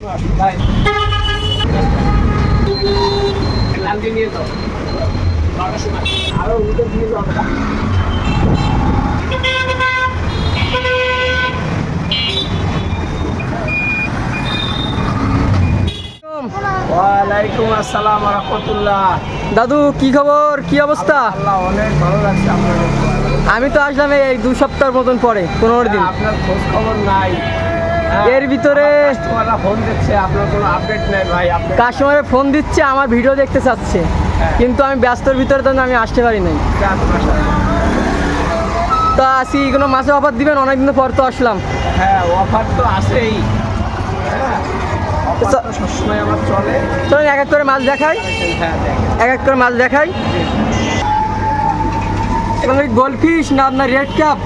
আরো উল্টো দিয়ে ওয়ালাইকুম আসসালাম রাহমাতুল্লাহ। দাদু কি খবর, কি অবস্থা? আল্লাহ অনেক ভালো লাগছে আপনাদের। আমি তো আসলাম এই 2 সপ্তাহের মতন পরে, 15 দিন। আপনার খোঁজ খবর নাই, এর ভিতরে কাস্টমাররা ফোন দিচ্ছে, আপনার কোনো আপডেট নাই ভাই। কাস্টমারে ফোন দিচ্ছে, আমার ভিডিও দেখতে চাচ্ছে, কিন্তু আমি ব্যস্তর ভিতরে তো আমি আসতে পারি নাই। তা আসি কোনো মাসে অফার দিবেন, অনেকদিন পর তো আসলাম। হ্যাঁ, অফার তো আছেই, সবসময় আমার চলে। চলেন এক এক করে মাছ দেখাই। হ্যাঁ, এক এক করে মাছ দেখাই। এখানে গোল্ডফিশ না আপনার রেড ক্যাপ,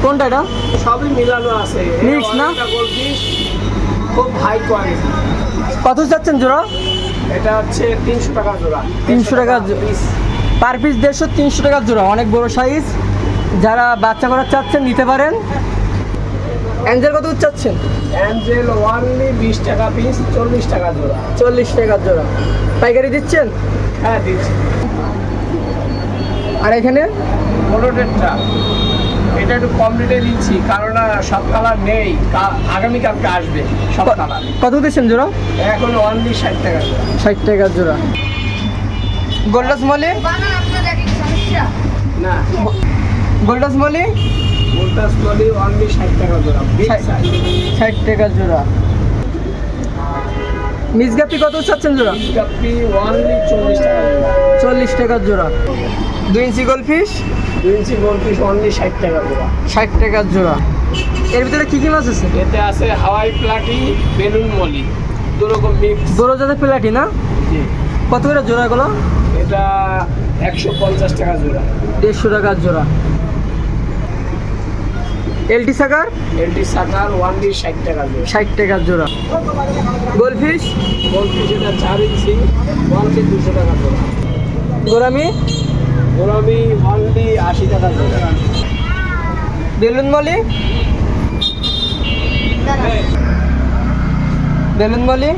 কোনটা এটা? সবই মিলানো আছে, মিক্স না? গোল্ডফিশ খুব হাই কোয়ালিটি। কত যাচ্ছেন জোড়া? এটা হচ্ছে 300 টাকা জোড়া। 300 টাকা পার পিস, 150 300 টাকা জোড়া। অনেক বড় সাইজ, যারা বাচ্চা করার চাচ্ছেন নিতে পারেন। অ্যাঞ্জেল কত চাচ্ছেন? অ্যাঞ্জেল ওয়ানলি 20 টাকা পিস, 40 টাকা জোড়া। 40 টাকা জোড়া পাইকারি দিচ্ছেন? হ্যাঁ, দিচ্ছি। আর এখানে মোটোটেটটা এটা একটু কম রেটে দিচ্ছি, কারণ সব কালার নেই, আগামীকালকে আসবে সব কালার। কত দিচ্ছেন জোড়া? এখন ওনলি 60 টাকা জোড়া। 60 টাকা জোড়া। গোল্ডাস মলি না, গোল্ডাস মলি গোল্ডাস মলি ওনলি 60 টাকা জোড়া। 60 টাকা জোড়া। মিসগাপি কত চাচ্ছেন জোড়া? গাপ্পি ওনলি 40 টাকা জোড়া। 40 টাকা জোড়া। 2 ইঞ্চি গোল্ডফিশ 2 ইঞ্চি গোল্ডফিশ ওনলি 60 টাকা জোড়া। 60 টাকা জোড়া। এর ভিতরে কি কি মাছ আছে? এতে আছে হাওয়াই প্লাটি, বেলুন মলি, দুরকম মিক্স। বড় জাতের প্লাটি না? জি। কত করে জোড়া এগুলো? এটা 150 টাকা জোড়া। 150 টাকা জোড়া। এলটি সাকার? এলটি সাকার ওনলি 60 টাকা জোড়া। 60 টাকা জোড়া। গোল্ডফিশ? গোল্ডফিশ এটা 4 ইঞ্চি ওনলি 200 টাকা জোড়া। গোরামি? গোলামি ওনলি 80 টাকা জোড়া। Balloon Moli? Balloon Moli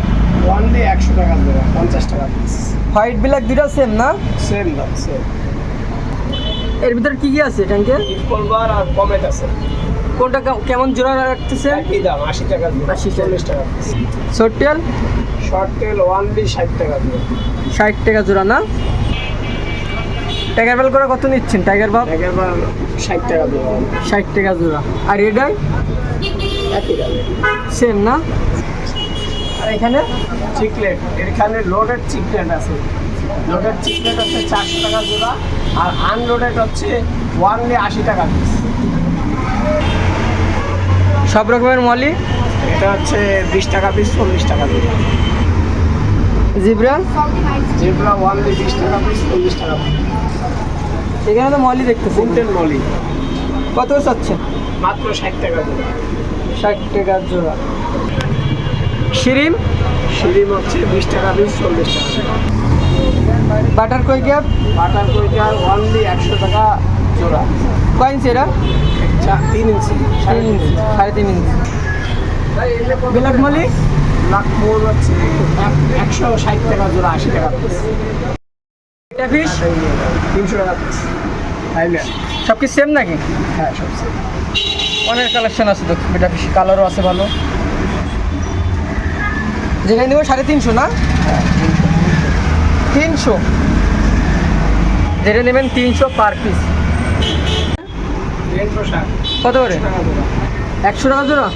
only 100 টাকা জোড়া, 50 টাকা পিস। হোয়াইট ব্ল্যাক দুটো সেম না? সেম দাম, সেম। এর ভিতরে কি কি আছে ট্যাঙ্কে? ইকোলবার আর কমেট আছে। কোনটা কেমন জোড়া রাখতেছেন? একই দাম, 80 টাকা জোড়া, 40 টাকা পিস। শর্টেল? শর্ট টেল ওনলি 60 টাকা জোড়া। 60 টাকা জোড়া না? টাইগার বেল করে কত নিচ্ছেন? টাইগার বাপ একবার 60 টাকা জোড়া। 60 টাকা জোড়া। আর রেড আই? একই দাম। সেম না? আর এখানে চিকলেট, এখানে লোডেড চিকলেট আছে। লোডেড চিকলেট হচ্ছে 400 টাকা জোড়া, আর আনলোডেড হচ্ছে ওনলি 80 টাকা পিস। সব রকমের মলি? এটা হচ্ছে 20 টাকা পিস, 40 টাকা জোড়া। জিব্রা? যেগুলো ওনলি 20 টাকা পিস, 40 টাকা পিস। এখানে তো মলি দেখতেছি। ফুলটেন মলি কত চাচ্ছেন? মাত্র 60 টাকা জোড়া। 60 টাকা জোড়া। শিরিম? শিরিম হচ্ছে 20 টাকা পিস, 40 টাকা জোড়া। বাটার কই ক্যাপ? বাটার কৈকার ওনলি 100 টাকা জোড়া। কয় ইঞ্চি এটা? 3 ইঞ্চি, 3 ইঞ্চি, 3.5 ইঞ্চি। Black molly? লাখমোর হচ্ছে 160 টাকা জোড়া, 80 টাকা পিস। এটা ফিশ 300 টাকা পিস। সব কি সেম নাকি? হ্যাঁ, সব সেম। অনেক কালেকশন আছে তো, বেটা ফিশ কালারও আছে ভালো। যেখানে নেব 350 না? হ্যাঁ, 300। যেটা নেবেন 300 পার পিস। রেনবো শাক কত করে? টাকা জোড়া। 100 টাকা জোড়া।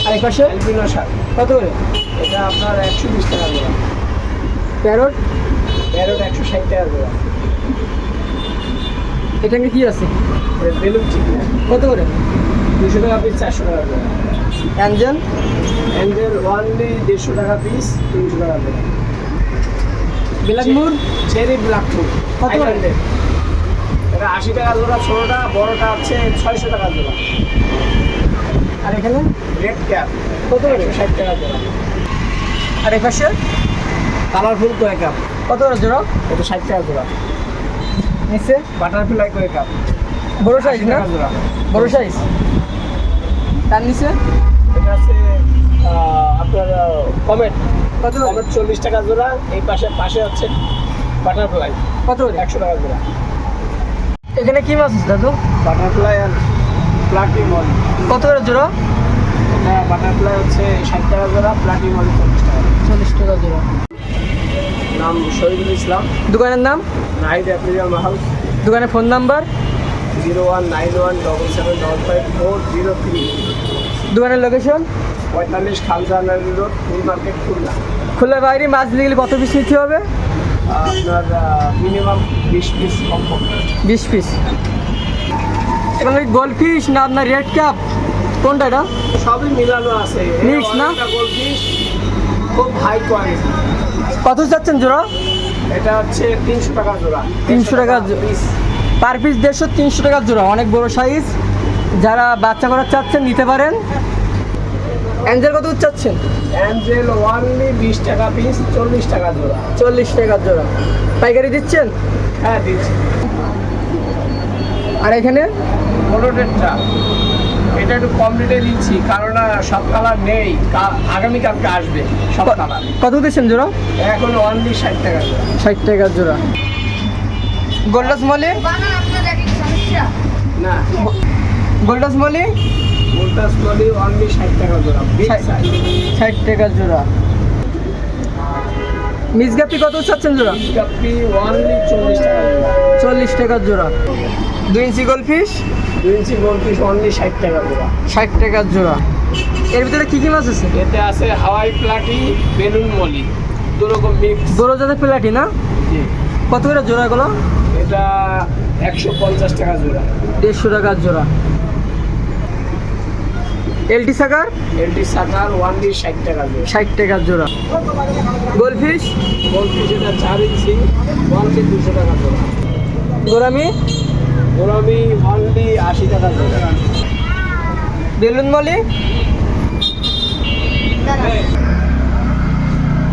আর এই পাশে অ্যালবিনো শাক কত করে? এটা আপনার 120 টাকা জোড়া। প্যারট? প্যারট 160 টাকা জোড়া। এটা কি আছে? বেলুন চিকলেট কত করে? 200 টাকা পিস, 400 টাকা জোড়া। অ্যাঞ্জেল? অ্যাঞ্জেল ওনলি 150 টাকা পিস, 300 টাকা জোড়া। ব্ল্যাকমুর? চেরি ব্ল্যাকমুর কত করে? এটা 80 টাকা জোড়া, ছোটোটা, বড়টা হচ্ছে 600 টাকা জোড়া। আর এখানে রেড ক্যাপ কত করে? 60 টাকা জোড়া। আর এই পাশে কালারফুল কয় কাপ, কত করে জোড়া? এটা 60 টাকা জোড়া। নিচে বাটারফ্লাই কয় কাপ, বড় সাইজ 80 না? টাকা জোড়া। বড় সাইজ। তার নিচে এটা আছে আপনার কমেট কত করে? কমেট 40 টাকা জোড়া। এই পাশে হচ্ছে বাটারফ্লাই কত করে? 100 টাকা জোড়া। এখানে কি মাছ আছে দাদু? বাটারফ্লাই আর প্লাটি মল, কত করে জোড়া? এটা বাটারফ্লাই হচ্ছে 60 টাকা জোড়া, প্লাটি মল 40 টাকা। 40 টাকা জোড়া। নাম শহীদুল ইসলাম, দোকানের নাম? নাহিদ অ্যাপ্রিলিয়াম হাউস, দোকানের ফোন নাম্বার? 0191775403, দোকানের লোকেশন? 45 খালজাহান রোড, ফুল মার্কেট, খুলনা। খোলার বাইরে মাছ নিতে গেলে কত পিস নিতে হবে? আপনার মিনিমাম 20 পিস কমপক্ষে। 20 পিস। এখানে গোল্ড ফিশ না আপনার রেড ক্যাপ, কোনটা এটা? সবই মিলানো আছে। Mix না? গোল্ডফিশ খুব হাই কোয়ালিটি। কত যাচ্ছেন জোড়া? এটা হচ্ছে 300 টাকা জোড়া। 300 টাকা পিস। পার পিস 150, 300 টাকা জোড়া, অনেক বড় সাইজ। যারা বাচ্চা করার চাচ্ছেন নিতে পারেন। অ্যাঞ্জেল কত চাচ্ছেন? অ্যাঞ্জেল ওয়ানলি 20 টাকা পিস, 40 টাকা জোড়া। 40 টাকা জোড়া। পাইকারি দিচ্ছেন? হ্যাঁ দিচ্ছি। আর এখানে মোটোটেটটা এটা একটু কম রেটে দিচ্ছি, কারণ সব কালার নেই, আগামীকালকে আসবে সব কালার। কত দিচ্ছেন জোড়া? এখন ওয়ানলি 60 টাকা জোড়া। 60 টাকা জোড়া। গোল্ডাস মলি? না, গোল্ডাস মলি? মোল্টাস বডি ওয়ানলি 60 টাকা জোড়া। Big size. 60 টাকা জোড়া। মিসগাপি কত চাচ্ছেন জোড়া? কাপি ওয়ানলি 40 টাকা জোড়া। 40 টাকা জোড়া। 2 ইঞ্চি গোল্ডফিশ? 2 ইঞ্চি গোল্ডফিশ ওয়ানলি 60 টাকা জোড়া। 60 টাকা জোড়া। এর ভিতরে কি কি মাছ আছে? এতে আছে হাওয়াই প্লাটি, বেলুন মলি, দুরকম মিক্স। বড় জাতের প্লাটি না? জি। কত করে জোড়া এগুলো? এটা 150 টাকা জোড়া। 150 টাকা জোড়া। এলটি সাকার? এলটি সাকার ওয়ানলি 60 টাকা জোড়া। 60 টাকা জোড়া। গোল্ডফিশ? গোল্ডফিশ এটা 4 ইঞ্চি ওয়ানলি 200 টাকা জোড়া। গোরামি? গোলামি ওয়ানলি 80 টাকা জোড়া। Balloon Moli?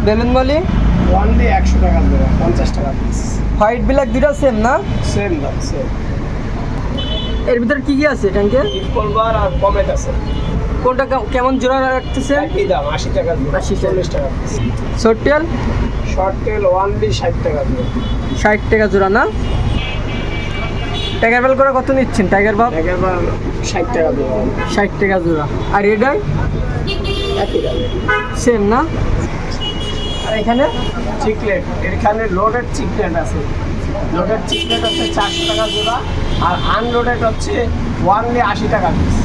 Balloon Moli? Only 100 টাকা জোড়া, 50 টাকা পিস। হোয়াইট ব্ল্যাক দুটা সেম না? সেম দাম সেম। এর ভিতরে কি কি আছে ট্যাঙ্কে? ইকলবার আর কমেট আছে। কোনটা কেমন জোড়া রাখতেছেন? একই দাম 80 টাকা জোড়া, 80 টাকা। 40 টাকা পিস। শর্টেল? শর্ট টেল ওয়ানলি 60 টাকা জোড়া। 60 টাকা জোড়া না? টাইগার বেল করে কত নিচ্ছেন টাইগার বাপ? একবার 60 টাকা জোড়া। 60 টাকা জোড়া। আর রেড আই? একই দাম। সেম না? আর এখানে চিকলেট, এখানে লোডেড চিকলেট আছে। লোডেড চিকলেট হচ্ছে 400 টাকা জোড়া, আর আনলোডেড হচ্ছে ওয়ানলি 80 টাকা পিস।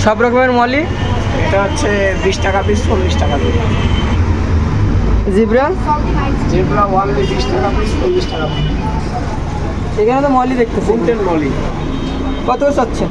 সব রকমের মলি? এটা হচ্ছে 20 টাকা পিস, 40 টাকা জোড়া। জিব্রা? যেগুলো ওয়ানলি 20 টাকা পিস, 40 টাকা পিস। এখানে তো মলি দেখতেছি। ফুলটেন মলি কত করে চাচ্ছেন?